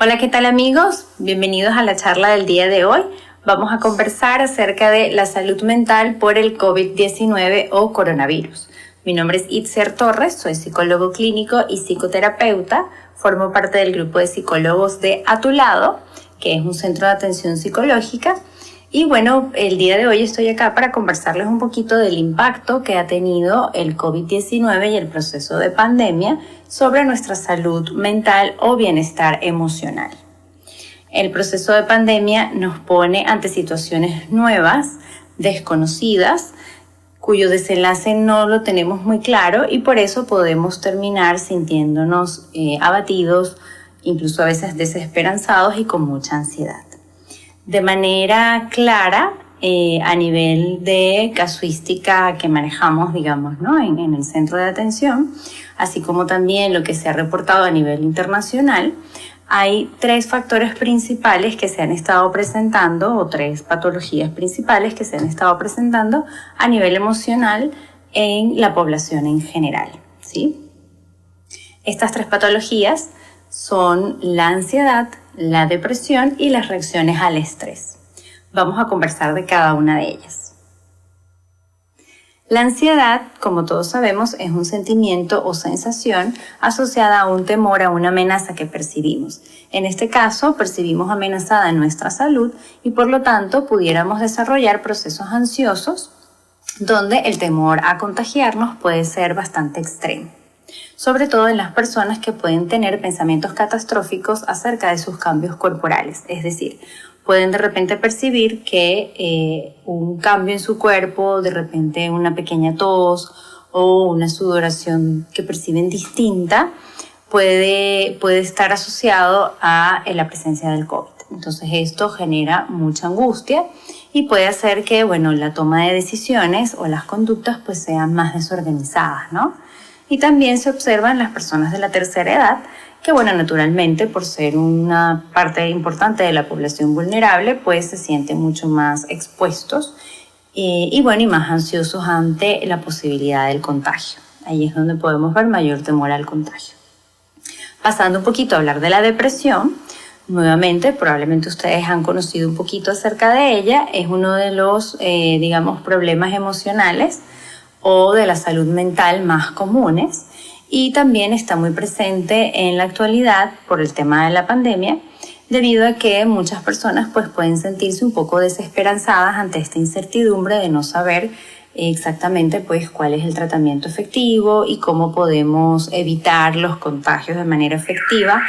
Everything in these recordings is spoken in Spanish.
Hola, ¿qué tal amigos? Bienvenidos a la charla del día de hoy. Vamos a conversar acerca de la salud mental por el COVID-19 o coronavirus. Mi nombre es Itziar Torres, soy psicólogo clínico y psicoterapeuta. Formo parte del grupo de psicólogos de A Tu Lado, que es un centro de atención psicológica. Y bueno, el día de hoy estoy acá para conversarles un poquito del impacto que ha tenido el COVID-19 y el proceso de pandemia sobre nuestra salud mental o bienestar emocional. El proceso de pandemia nos pone ante situaciones nuevas, desconocidas, cuyo desenlace no lo tenemos muy claro y por eso podemos terminar sintiéndonos abatidos, incluso a veces desesperanzados y con mucha ansiedad. De manera clara, a nivel de casuística que manejamos, digamos, ¿no? en el centro de atención, así como también lo que se ha reportado a nivel internacional, hay tres factores principales que se han estado presentando, o tres patologías principales que se han estado presentando a nivel emocional en la población en general, ¿sí? Estas tres patologías son la ansiedad, la depresión y las reacciones al estrés. Vamos a conversar de cada una de ellas. La ansiedad, como todos sabemos, es un sentimiento o sensación asociada a un temor, a una amenaza que percibimos. En este caso, percibimos amenazada nuestra salud y por lo tanto pudiéramos desarrollar procesos ansiosos donde el temor a contagiarnos puede ser bastante extremo. Sobre todo en las personas que pueden tener pensamientos catastróficos acerca de sus cambios corporales, es decir, pueden de repente percibir que un cambio en su cuerpo, de repente una pequeña tos o una sudoración que perciben distinta, puede estar asociado a la presencia del COVID. Entonces esto genera mucha angustia y puede hacer que, la toma de decisiones o las conductas pues sean más desorganizadas, ¿no? Y también se observa en las personas de la tercera edad que, naturalmente, por ser una parte importante de la población vulnerable, pues se sienten mucho más expuestos y más ansiosos ante la posibilidad del contagio. Ahí es donde podemos ver mayor temor al contagio. Pasando un poquito a hablar de la depresión, nuevamente, probablemente ustedes han conocido un poquito acerca de ella, es uno de los, problemas emocionales o de la salud mental más comunes y también está muy presente en la actualidad por el tema de la pandemia, debido a que muchas personas pues pueden sentirse un poco desesperanzadas ante esta incertidumbre de no saber exactamente pues cuál es el tratamiento efectivo y cómo podemos evitar los contagios de manera efectiva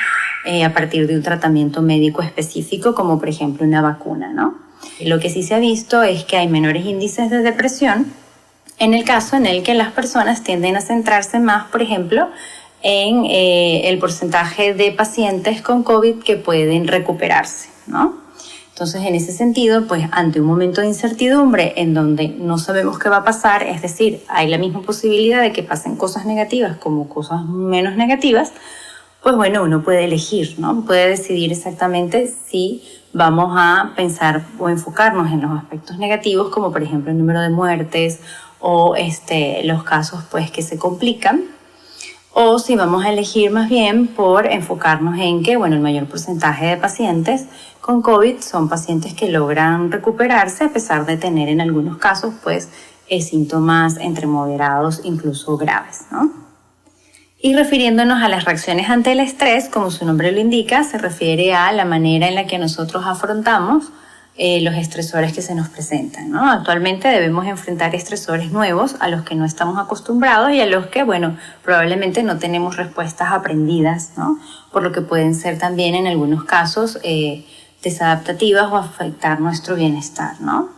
a partir de un tratamiento médico específico, como por ejemplo una vacuna, ¿no? Lo que sí se ha visto es que hay menores índices de depresión en el caso en el que las personas tienden a centrarse más, por ejemplo, en el porcentaje de pacientes con COVID que pueden recuperarse, ¿no? Entonces, en ese sentido, pues ante un momento de incertidumbre en donde no sabemos qué va a pasar, es decir, hay la misma posibilidad de que pasen cosas negativas como cosas menos negativas, pues uno puede elegir, ¿no? Puede decidir exactamente si vamos a pensar o enfocarnos en los aspectos negativos, como por ejemplo el número de muertes o los casos pues que se complican, o si vamos a elegir más bien por enfocarnos en que el mayor porcentaje de pacientes con COVID son pacientes que logran recuperarse a pesar de tener en algunos casos pues síntomas entre moderados incluso graves, ¿no? Y refiriéndonos a las reacciones ante el estrés, como su nombre lo indica, se refiere a la manera en la que nosotros afrontamos los estresores que se nos presentan, ¿no? Actualmente debemos enfrentar estresores nuevos a los que no estamos acostumbrados y a los que, probablemente no tenemos respuestas aprendidas, ¿no? Por lo que pueden ser también en algunos casos desadaptativas o afectar nuestro bienestar, ¿no?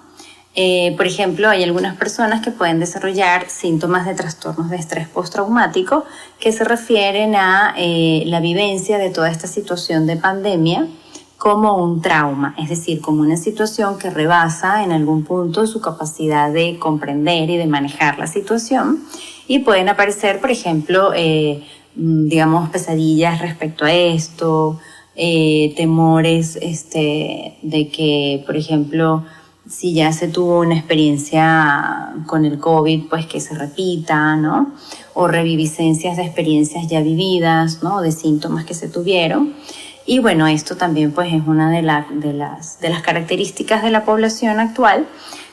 Por ejemplo, hay algunas personas que pueden desarrollar síntomas de trastornos de estrés postraumático que se refieren a la vivencia de toda esta situación de pandemia como un trauma, es decir, como una situación que rebasa en algún punto su capacidad de comprender y de manejar la situación y pueden aparecer, por ejemplo, pesadillas respecto a esto, temores de que, por ejemplo, si ya se tuvo una experiencia con el COVID, pues que se repita, ¿no? O reviviscencias de experiencias ya vividas, ¿no? De síntomas que se tuvieron. Y bueno, esto también pues es una de las características de la población actual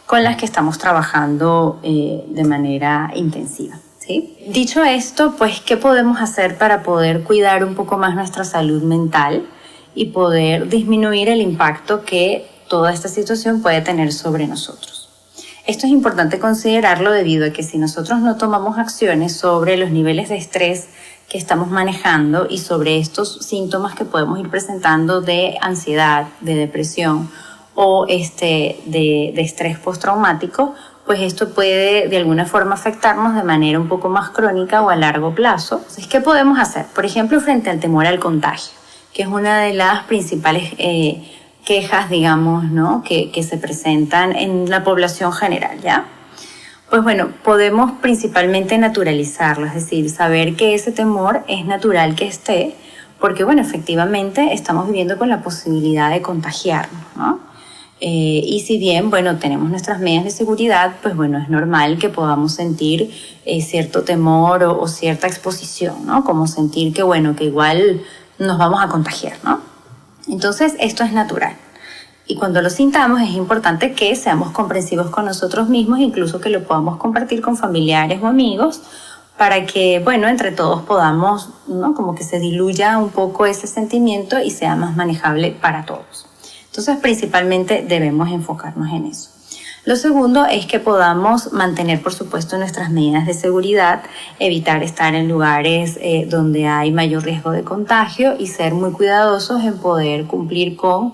con las que estamos trabajando de manera intensiva, ¿sí? Dicho esto, pues, ¿qué podemos hacer para poder cuidar un poco más nuestra salud mental y poder disminuir el impacto que toda esta situación puede tener sobre nosotros? Esto es importante considerarlo debido a que si nosotros no tomamos acciones sobre los niveles de estrés que estamos manejando y sobre estos síntomas que podemos ir presentando de ansiedad, de depresión o de estrés postraumático, pues esto puede de alguna forma afectarnos de manera un poco más crónica o a largo plazo. Entonces, ¿qué podemos hacer? Por ejemplo, frente al temor al contagio, que es una de las principales quejas, digamos, ¿no? que se presentan en la población general, ¿ya? Pues bueno, podemos principalmente naturalizarlo, es decir, saber que ese temor es natural que esté, porque bueno, efectivamente estamos viviendo con la posibilidad de contagiarnos, ¿no? Y si bien, bueno, tenemos nuestras medidas de seguridad, pues bueno, es normal que podamos sentir cierto temor o cierta exposición, ¿no? Como sentir que, bueno, que igual nos vamos a contagiar, ¿no? Entonces, esto es natural. Y cuando lo sintamos es importante que seamos comprensivos con nosotros mismos, incluso que lo podamos compartir con familiares o amigos, para que, bueno, entre todos podamos, ¿no? Como que se diluya un poco ese sentimiento y sea más manejable para todos. Entonces, principalmente debemos enfocarnos en eso. Lo segundo es que podamos mantener, por supuesto, nuestras medidas de seguridad, evitar estar en lugares donde hay mayor riesgo de contagio y ser muy cuidadosos en poder cumplir con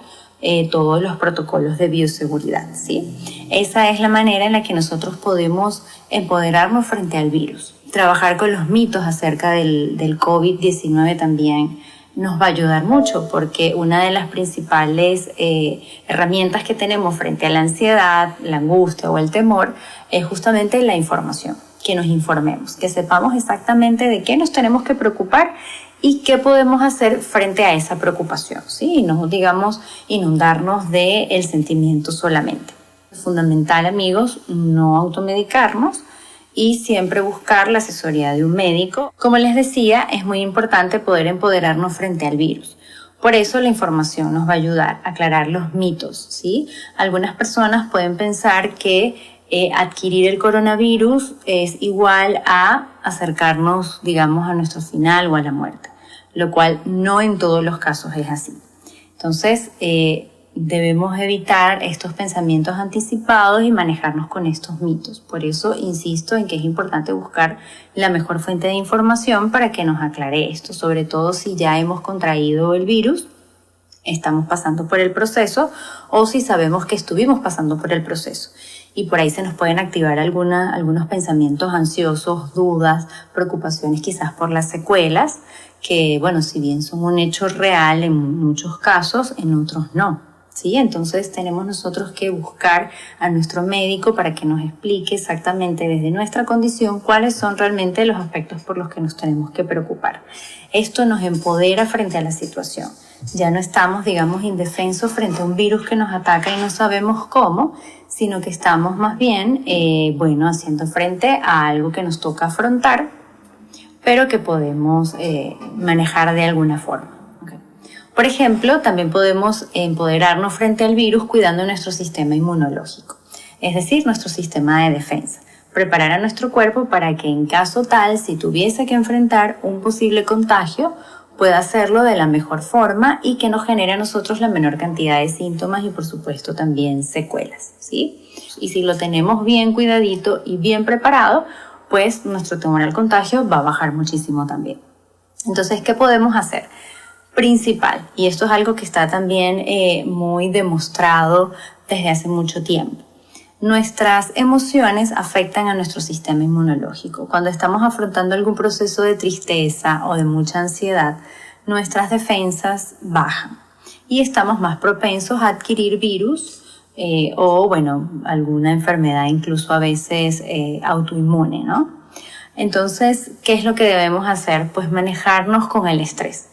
todos los protocolos de bioseguridad, ¿sí? Esa es la manera en la que nosotros podemos empoderarnos frente al virus. Trabajar con los mitos acerca del COVID-19 también nos va a ayudar mucho, porque una de las principales herramientas que tenemos frente a la ansiedad, la angustia o el temor es justamente la información, que nos informemos, que sepamos exactamente de qué nos tenemos que preocupar y qué podemos hacer frente a esa preocupación, ¿sí? Y no, digamos, inundarnos del sentimiento solamente. Es fundamental, amigos, no automedicarnos y siempre buscar la asesoría de un médico. Como les decía, es muy importante poder empoderarnos frente al virus. Por eso la información nos va a ayudar a aclarar los mitos, ¿sí? Algunas personas pueden pensar que adquirir el coronavirus es igual a acercarnos, digamos, a nuestro final o a la muerte, lo cual no en todos los casos es así. Entonces, debemos evitar estos pensamientos anticipados y manejarnos con estos mitos. Por eso insisto en que es importante buscar la mejor fuente de información para que nos aclare esto, sobre todo si ya hemos contraído el virus, estamos pasando por el proceso o si sabemos que estuvimos pasando por el proceso. Y por ahí se nos pueden activar algunos pensamientos ansiosos, dudas, preocupaciones quizás por las secuelas, que bueno, si bien son un hecho real en muchos casos, en otros no, ¿sí? Entonces tenemos nosotros que buscar a nuestro médico para que nos explique exactamente desde nuestra condición cuáles son realmente los aspectos por los que nos tenemos que preocupar. Esto nos empodera frente a la situación. Ya no estamos, digamos, indefensos frente a un virus que nos ataca y no sabemos cómo, sino que estamos más bien, haciendo frente a algo que nos toca afrontar, pero que podemos manejar de alguna forma. Okay. Por ejemplo, también podemos empoderarnos frente al virus cuidando nuestro sistema inmunológico, es decir, nuestro sistema de defensa. Preparar a nuestro cuerpo para que en caso tal, si tuviese que enfrentar un posible contagio, pueda hacerlo de la mejor forma y que nos genere a nosotros la menor cantidad de síntomas y por supuesto también secuelas, ¿sí? Y si lo tenemos bien cuidadito y bien preparado, pues nuestro temor al contagio va a bajar muchísimo también. Entonces, ¿qué podemos hacer? Principal, y esto es algo que está también muy demostrado desde hace mucho tiempo. Nuestras emociones afectan a nuestro sistema inmunológico. Cuando estamos afrontando algún proceso de tristeza o de mucha ansiedad, nuestras defensas bajan y estamos más propensos a adquirir virus alguna enfermedad incluso a veces autoinmune, ¿no? Entonces, ¿qué es lo que debemos hacer? Pues manejarnos con el estrés.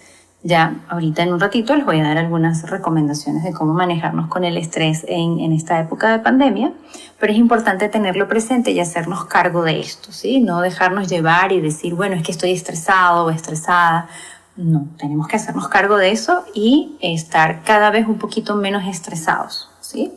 Ya ahorita en un ratito les voy a dar algunas recomendaciones de cómo manejarnos con el estrés en esta época de pandemia, pero es importante tenerlo presente y hacernos cargo de esto, ¿sí? No dejarnos llevar y decir, bueno, es que estoy estresado o estresada, No, tenemos que hacernos cargo de eso y estar cada vez un poquito menos estresados, ¿sí?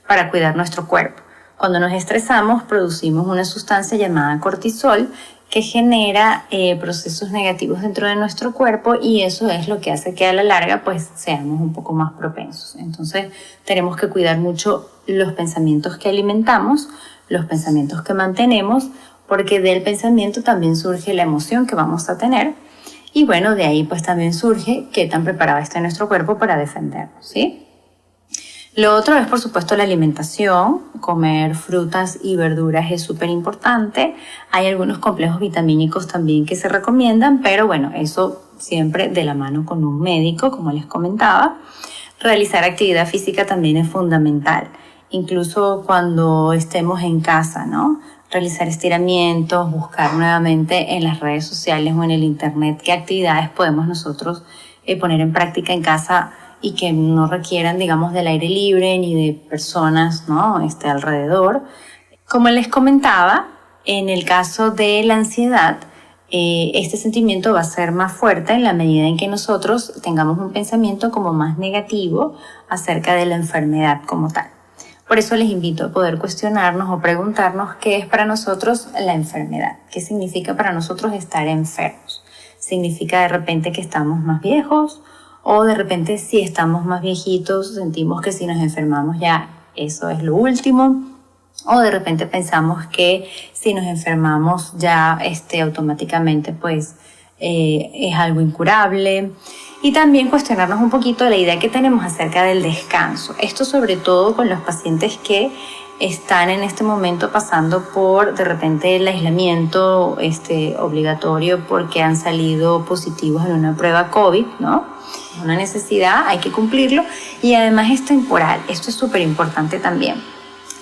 Para cuidar nuestro cuerpo. Cuando nos estresamos, producimos una sustancia llamada cortisol que genera procesos negativos dentro de nuestro cuerpo, y eso es lo que hace que a la larga pues seamos un poco más propensos. Entonces tenemos que cuidar mucho los pensamientos que alimentamos, los pensamientos que mantenemos, porque del pensamiento también surge la emoción que vamos a tener, y bueno, de ahí pues también surge qué tan preparado está nuestro cuerpo para defendernos, ¿sí? Lo otro es, por supuesto, la alimentación. Comer frutas y verduras es súper importante. Hay algunos complejos vitamínicos también que se recomiendan, pero bueno, eso siempre de la mano con un médico, como les comentaba. Realizar actividad física también es fundamental, incluso cuando estemos en casa, ¿no? Realizar estiramientos, buscar nuevamente en las redes sociales o en el internet qué actividades podemos nosotros poner en práctica en casa y que no requieran, digamos, del aire libre ni de personas, ¿no? Alrededor. Como les comentaba, en el caso de la ansiedad, este sentimiento va a ser más fuerte en la medida en que nosotros tengamos un pensamiento como más negativo acerca de la enfermedad como tal. Por eso les invito a poder cuestionarnos o preguntarnos qué es para nosotros la enfermedad, qué significa para nosotros estar enfermos. ¿Significa de repente que estamos más viejos? O de repente si estamos más viejitos sentimos que si nos enfermamos ya eso es lo último. O de repente pensamos que si nos enfermamos ya automáticamente pues es algo incurable. Y también cuestionarnos un poquito la idea que tenemos acerca del descanso. Esto sobre todo con los pacientes que están en este momento pasando por de repente el aislamiento obligatorio porque han salido positivos en una prueba COVID, ¿no? Una necesidad, hay que cumplirlo, y además es temporal. Esto es súper importante también.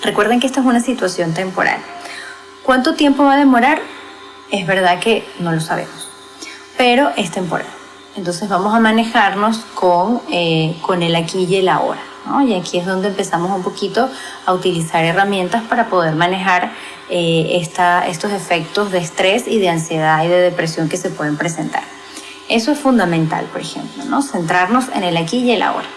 Recuerden que esta es una situación temporal. ¿Cuánto tiempo va a demorar? Es verdad que no lo sabemos, pero es temporal. Entonces vamos a manejarnos con el aquí y el ahora, ¿no? Y aquí es donde empezamos un poquito a utilizar herramientas para poder manejar estos efectos de estrés y de ansiedad y de depresión que se pueden presentar. Eso es fundamental, por ejemplo, ¿no? Centrarnos en el aquí y el ahora.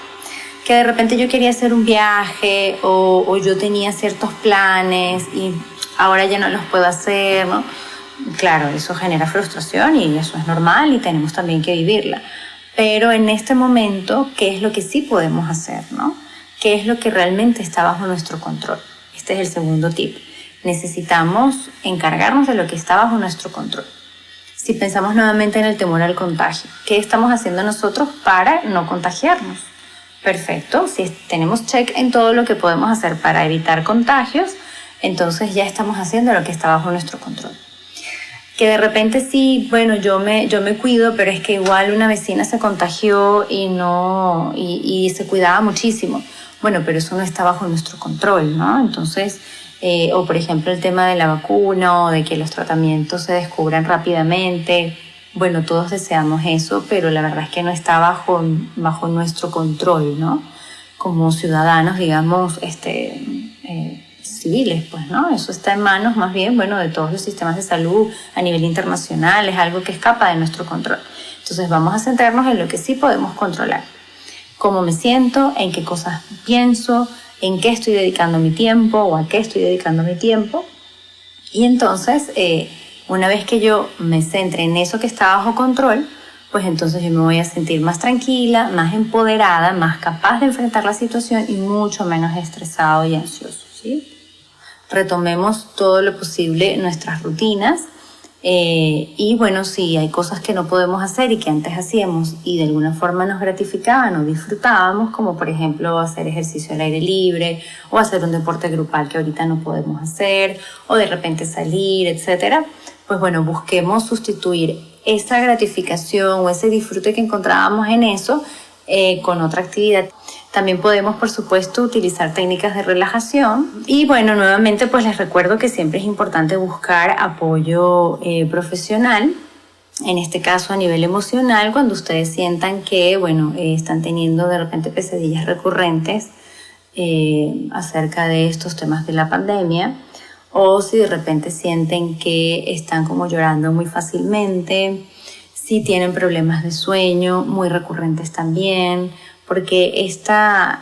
Que de repente yo quería hacer un viaje o yo tenía ciertos planes y ahora ya no los puedo hacer, ¿no? Claro, eso genera frustración y eso es normal y tenemos también que vivirla. Pero en este momento, ¿qué es lo que sí podemos hacer, ¿no? ¿Qué es lo que realmente está bajo nuestro control? Este es el segundo tip. Necesitamos encargarnos de lo que está bajo nuestro control. Si pensamos nuevamente en el temor al contagio, ¿qué estamos haciendo nosotros para no contagiarnos? Perfecto, si tenemos check en todo lo que podemos hacer para evitar contagios, entonces ya estamos haciendo lo que está bajo nuestro control. Que de repente sí, bueno, yo me cuido, pero es que igual una vecina se contagió y se cuidaba muchísimo. Bueno, pero eso no está bajo nuestro control, ¿no? Entonces, o por ejemplo el tema de la vacuna o de que los tratamientos se descubran rápidamente. Bueno, todos deseamos eso, pero la verdad es que no está bajo nuestro control, ¿no? Como ciudadanos, digamos, civiles, pues, ¿no? Eso está en manos más bien, bueno, de todos los sistemas de salud a nivel internacional, es algo que escapa de nuestro control. Entonces vamos a centrarnos en lo que sí podemos controlar. Cómo me siento, en qué cosas pienso, en qué estoy dedicando mi tiempo o a qué estoy dedicando mi tiempo. Y entonces, una vez que yo me centre en eso que está bajo control, pues entonces yo me voy a sentir más tranquila, más empoderada, más capaz de enfrentar la situación y mucho menos estresado y ansioso, ¿sí? Retomemos todo lo posible nuestras rutinas y bueno, si hay cosas que no podemos hacer y que antes hacíamos y de alguna forma nos gratificaban o disfrutábamos, como por ejemplo hacer ejercicio al aire libre o hacer un deporte grupal que ahorita no podemos hacer o de repente salir, etcétera, pues bueno, busquemos sustituir esa gratificación o ese disfrute que encontrábamos en eso con otra actividad. También podemos, por supuesto, utilizar técnicas de relajación. Y bueno, nuevamente pues les recuerdo que siempre es importante buscar apoyo profesional, en este caso a nivel emocional, cuando ustedes sientan que, bueno, están teniendo de repente pesadillas recurrentes acerca de estos temas de la pandemia, o si de repente sienten que están como llorando muy fácilmente, si tienen problemas de sueño, muy recurrentes también, porque estas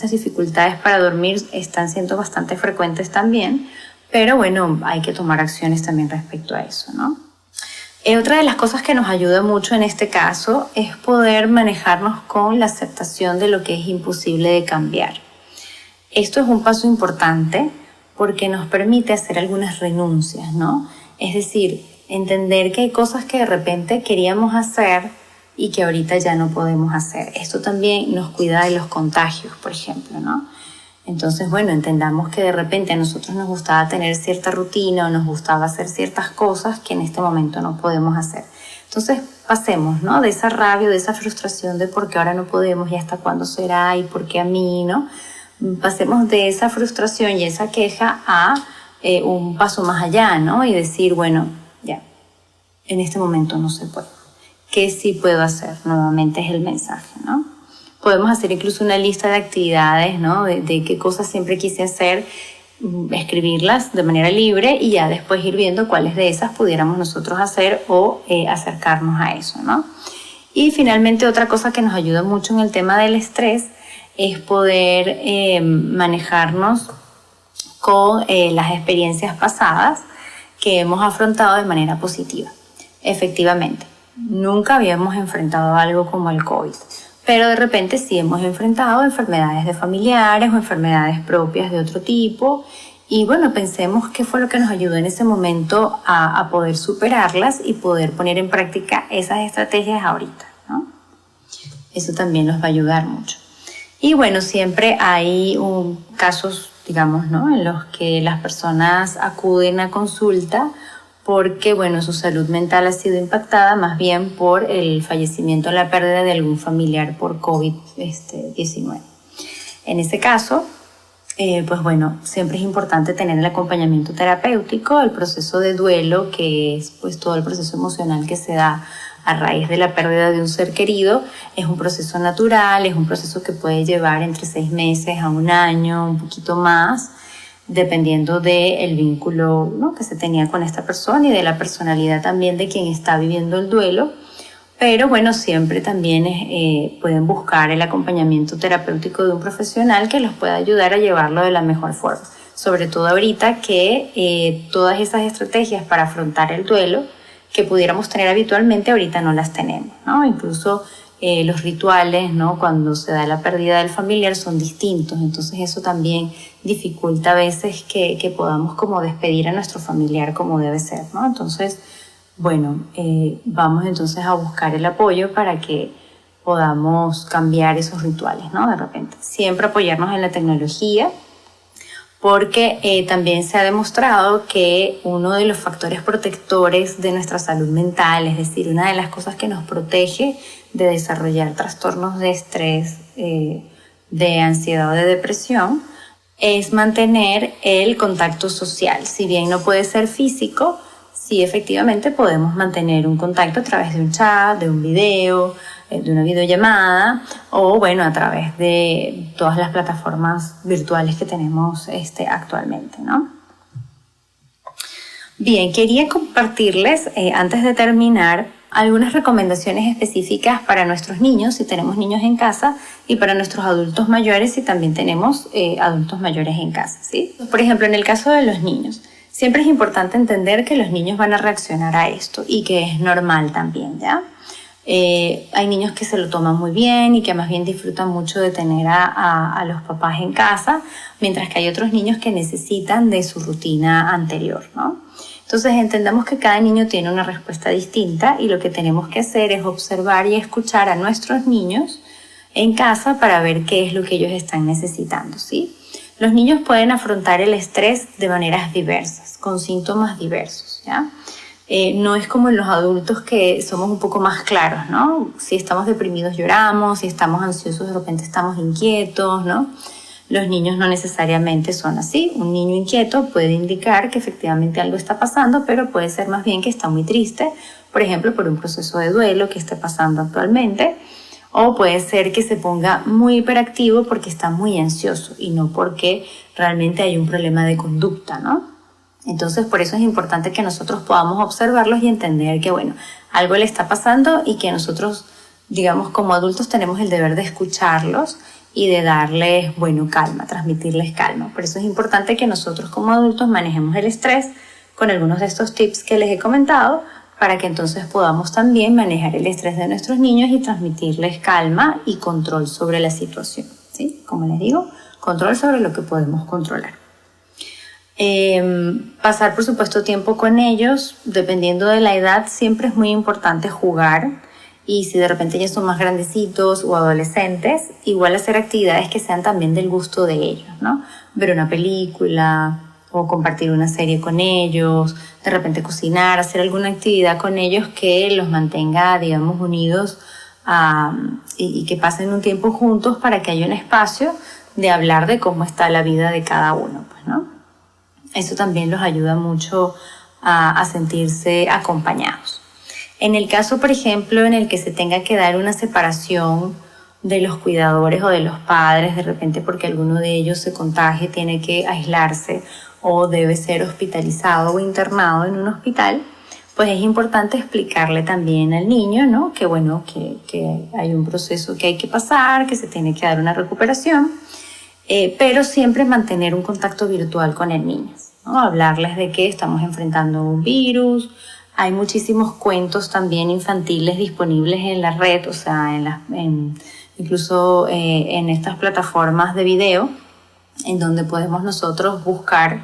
dificultades para dormir están siendo bastante frecuentes también, pero bueno, hay que tomar acciones también respecto a eso, ¿no? Otra de las cosas que nos ayuda mucho en este caso es poder manejarnos con la aceptación de lo que es imposible de cambiar. Esto es un paso importante porque nos permite hacer algunas renuncias, ¿no? Es decir, entender que hay cosas que de repente queríamos hacer y que ahorita ya no podemos hacer. Esto también nos cuida de los contagios, por ejemplo, ¿no? Entonces, bueno, entendamos que de repente a nosotros nos gustaba tener cierta rutina o nos gustaba hacer ciertas cosas que en este momento no podemos hacer. Entonces, pasemos, ¿no? De esa rabia, de esa frustración de por qué ahora no podemos y hasta cuándo será y por qué a mí, ¿no? Pasemos de esa frustración y esa queja a un paso más allá, ¿no? Y decir, bueno, ya, en este momento no se puede. ¿Qué sí puedo hacer? Nuevamente es el mensaje, ¿no? Podemos hacer incluso una lista de actividades, ¿no? De qué cosas siempre quise hacer, escribirlas de manera libre y ya después ir viendo cuáles de esas pudiéramos nosotros hacer o acercarnos a eso, ¿no? Y finalmente otra cosa que nos ayuda mucho en el tema del estrés es poder manejarnos con las experiencias pasadas que hemos afrontado de manera positiva. Efectivamente, nunca habíamos enfrentado algo como el COVID, pero de repente sí hemos enfrentado enfermedades de familiares o enfermedades propias de otro tipo y bueno, pensemos qué fue lo que nos ayudó en ese momento a poder superarlas y poder poner en práctica esas estrategias ahorita, ¿no? Eso también nos va a ayudar mucho. Y bueno, siempre hay casos, digamos, ¿no? En los que las personas acuden a consulta porque, bueno, su salud mental ha sido impactada más bien por el fallecimiento o la pérdida de algún familiar por COVID-19. En ese caso, pues bueno, siempre es importante tener el acompañamiento terapéutico, el proceso de duelo, que es pues todo el proceso emocional que se da a raíz de la pérdida de un ser querido. Es un proceso natural, es un proceso que puede llevar entre 6 meses a 1 año, un poquito más, dependiendo del vínculo, ¿no?, que se tenía con esta persona y de la personalidad también de quien está viviendo el duelo. Pero bueno, siempre también pueden buscar el acompañamiento terapéutico de un profesional que los pueda ayudar a llevarlo de la mejor forma. Sobre todo ahorita que todas esas estrategias para afrontar el duelo que pudiéramos tener habitualmente, ahorita no las tenemos, ¿no? Incluso los rituales, ¿no?, cuando se da la pérdida del familiar son distintos, entonces eso también dificulta a veces que podamos como despedir a nuestro familiar como debe ser, ¿no? Entonces, bueno, vamos entonces a buscar el apoyo para que podamos cambiar esos rituales, ¿no? De repente, siempre apoyarnos en la tecnología, porque también se ha demostrado que uno de los factores protectores de nuestra salud mental, es decir, una de las cosas que nos protege de desarrollar trastornos de estrés, de ansiedad o de depresión, es mantener el contacto social. Si bien no puede ser físico, sí efectivamente podemos mantener un contacto a través de un chat, de un video, de una videollamada o bueno, a través de todas las plataformas virtuales que tenemos actualmente, ¿no? Bien, quería compartirles antes de terminar algunas recomendaciones específicas para nuestros niños si tenemos niños en casa y para nuestros adultos mayores si también tenemos adultos mayores en casa, ¿sí? Por ejemplo, en el caso de los niños, siempre es importante entender que los niños van a reaccionar a esto y que es normal también, ¿ya? Hay niños que se lo toman muy bien y que más bien disfrutan mucho de tener a los papás en casa, mientras que hay otros niños que necesitan de su rutina anterior, ¿no? Entonces entendamos que cada niño tiene una respuesta distinta y lo que tenemos que hacer es observar y escuchar a nuestros niños en casa para ver qué es lo que ellos están necesitando, ¿sí? Los niños pueden afrontar el estrés de maneras diversas, con síntomas diversos, ¿ya? No es como en los adultos que somos un poco más claros, ¿no? Si estamos deprimidos lloramos, si estamos ansiosos de repente estamos inquietos, ¿no? Los niños no necesariamente son así. Un niño inquieto puede indicar que efectivamente algo está pasando, pero puede ser más bien que está muy triste, por ejemplo, por un proceso de duelo que esté pasando actualmente, o puede ser que se ponga muy hiperactivo porque está muy ansioso y no porque realmente hay un problema de conducta, ¿no? Entonces, por eso es importante que nosotros podamos observarlos y entender que, bueno, algo le está pasando y que nosotros, digamos, como adultos tenemos el deber de escucharlos y de darles, bueno, calma, transmitirles calma. Por eso es importante que nosotros como adultos manejemos el estrés con algunos de estos tips que les he comentado para que entonces podamos también manejar el estrés de nuestros niños y transmitirles calma y control sobre la situación, ¿sí? Como les digo, control sobre lo que podemos controlar. Pasar, por supuesto, tiempo con ellos, dependiendo de la edad, siempre es muy importante jugar. Y si de repente ya son más grandecitos o adolescentes, igual hacer actividades que sean también del gusto de ellos, ¿no? Ver una película o compartir una serie con ellos, de repente cocinar, hacer alguna actividad con ellos que los mantenga, digamos, unidos y que pasen un tiempo juntos para que haya un espacio de hablar de cómo está la vida de cada uno, pues, ¿no? Eso también los ayuda mucho a sentirse acompañados. En el caso, por ejemplo, en el que se tenga que dar una separación de los cuidadores o de los padres, de repente porque alguno de ellos se contagie, tiene que aislarse o debe ser hospitalizado o internado en un hospital, pues es importante explicarle también al niño, ¿no? Que bueno, que hay un proceso que hay que pasar, que se tiene que dar una recuperación, pero siempre mantener un contacto virtual con el niño, ¿no? Hablarles de que estamos enfrentando un virus. Hay muchísimos cuentos también infantiles disponibles en la red, o sea, incluso en estas plataformas de video, en donde podemos nosotros buscar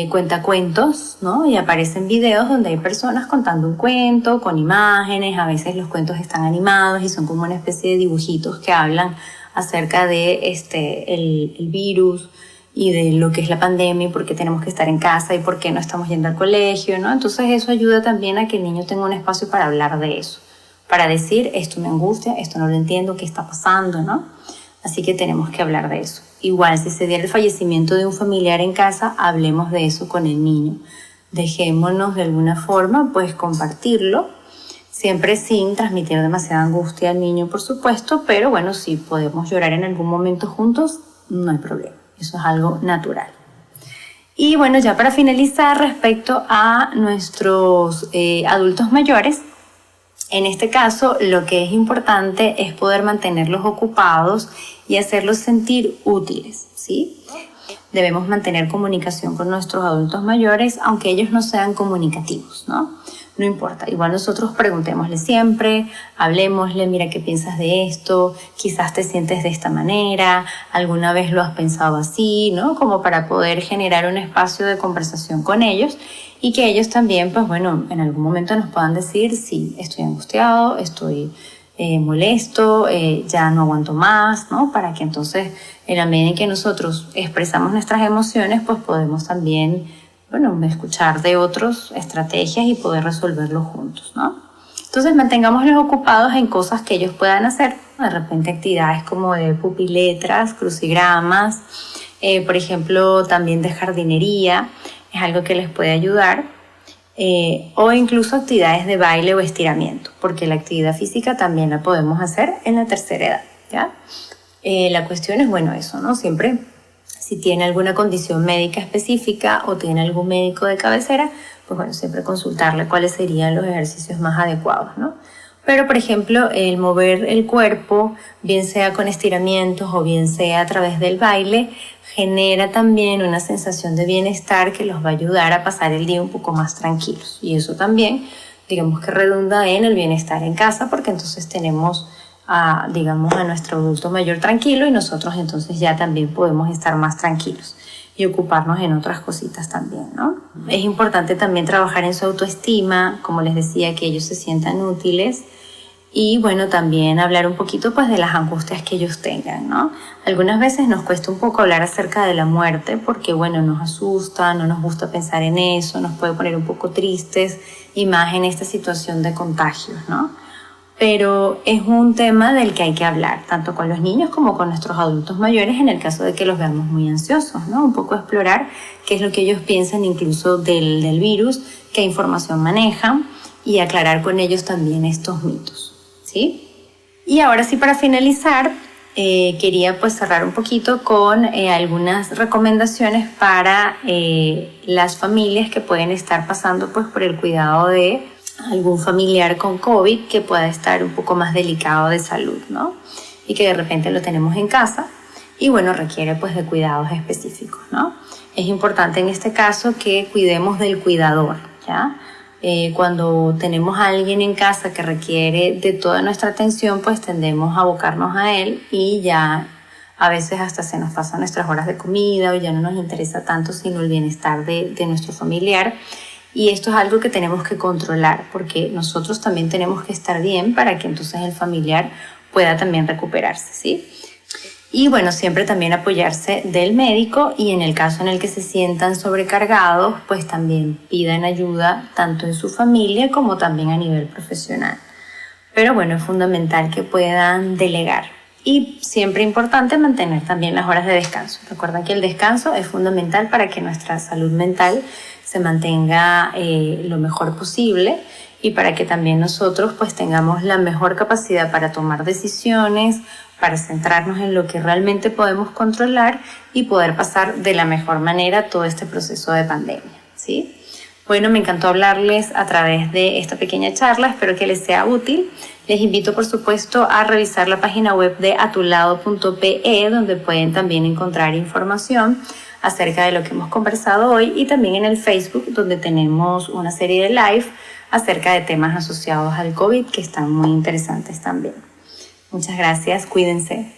cuentacuentos, ¿no? Y aparecen videos donde hay personas contando un cuento con imágenes. A veces los cuentos están animados y son como una especie de dibujitos que hablan acerca de el virus y de lo que es la pandemia y por qué tenemos que estar en casa y por qué no estamos yendo al colegio, ¿no? Entonces eso ayuda también a que el niño tenga un espacio para hablar de eso, para decir, esto me angustia, esto no lo entiendo, qué está pasando, ¿no? Así que tenemos que hablar de eso. Igual, si se diera el fallecimiento de un familiar en casa, hablemos de eso con el niño. Dejémonos de alguna forma, pues, compartirlo, siempre sin transmitir demasiada angustia al niño, por supuesto, pero bueno, si podemos llorar en algún momento juntos, no hay problema. Eso es algo natural. Y bueno, ya para finalizar, respecto a nuestros adultos mayores, en este caso lo que es importante es poder mantenerlos ocupados y hacerlos sentir útiles, ¿sí? Debemos mantener comunicación con nuestros adultos mayores, aunque ellos no sean comunicativos, ¿no? No importa, igual nosotros preguntémosle siempre, hablemosle, mira qué piensas de esto, quizás te sientes de esta manera, alguna vez lo has pensado así, ¿no? Como para poder generar un espacio de conversación con ellos y que ellos también, pues bueno, en algún momento nos puedan decir, sí, estoy angustiado, estoy molesto, ya no aguanto más, ¿no? Para que entonces, en la medida en que nosotros expresamos nuestras emociones, pues podemos también, bueno, escuchar de otros estrategias y poder resolverlo juntos, ¿no? Entonces mantengámoslos ocupados en cosas que ellos puedan hacer, de repente actividades como de pupiletras, crucigramas, por ejemplo, también de jardinería, es algo que les puede ayudar, o incluso actividades de baile o estiramiento, porque la actividad física también la podemos hacer en la tercera edad, ¿ya? La cuestión es, bueno, eso, ¿no? Siempre, si tiene alguna condición médica específica o tiene algún médico de cabecera, pues bueno, siempre consultarle cuáles serían los ejercicios más adecuados, ¿no? Pero, por ejemplo, el mover el cuerpo, bien sea con estiramientos o bien sea a través del baile, genera también una sensación de bienestar que los va a ayudar a pasar el día un poco más tranquilos. Y eso también, digamos que redunda en el bienestar en casa, porque entonces tenemos a nuestro adulto mayor tranquilo y nosotros entonces ya también podemos estar más tranquilos y ocuparnos en otras cositas también, ¿no? Es importante también trabajar en su autoestima, como les decía, que ellos se sientan útiles y bueno, también hablar un poquito pues de las angustias que ellos tengan, ¿no? Algunas veces nos cuesta un poco hablar acerca de la muerte porque bueno, nos asusta, no nos gusta pensar en eso, nos puede poner un poco tristes y más en esta situación de contagios, ¿no? Pero es un tema del que hay que hablar, tanto con los niños como con nuestros adultos mayores, en el caso de que los veamos muy ansiosos, ¿no? Un poco explorar qué es lo que ellos piensan incluso del virus, qué información manejan y aclarar con ellos también estos mitos, ¿sí? Y ahora sí, para finalizar, quería pues cerrar un poquito con algunas recomendaciones para las familias que pueden estar pasando pues por el cuidado de algún familiar con COVID que pueda estar un poco más delicado de salud, ¿no? Y que de repente lo tenemos en casa y bueno, requiere pues de cuidados específicos, ¿no? Es importante en este caso que cuidemos del cuidador, ¿ya? Cuando tenemos a alguien en casa que requiere de toda nuestra atención, pues tendemos a abocarnos a él y ya a veces hasta se nos pasan nuestras horas de comida o ya no nos interesa tanto sino el bienestar de nuestro familiar. Y esto es algo que tenemos que controlar porque nosotros también tenemos que estar bien para que entonces el familiar pueda también recuperarse, ¿sí? Y bueno, siempre también apoyarse del médico y en el caso en el que se sientan sobrecargados, pues también pidan ayuda tanto en su familia como también a nivel profesional. Pero bueno, es fundamental que puedan delegar. Y siempre importante mantener también las horas de descanso. Recuerden que el descanso es fundamental para que nuestra salud mental se mantenga lo mejor posible y para que también nosotros pues tengamos la mejor capacidad para tomar decisiones, para centrarnos en lo que realmente podemos controlar y poder pasar de la mejor manera todo este proceso de pandemia, ¿sí? Bueno, me encantó hablarles a través de esta pequeña charla, espero que les sea útil. Les invito, por supuesto, a revisar la página web de atulado.pe, donde pueden también encontrar información acerca de lo que hemos conversado hoy y también en el Facebook, donde tenemos una serie de live acerca de temas asociados al COVID que están muy interesantes también. Muchas gracias, cuídense.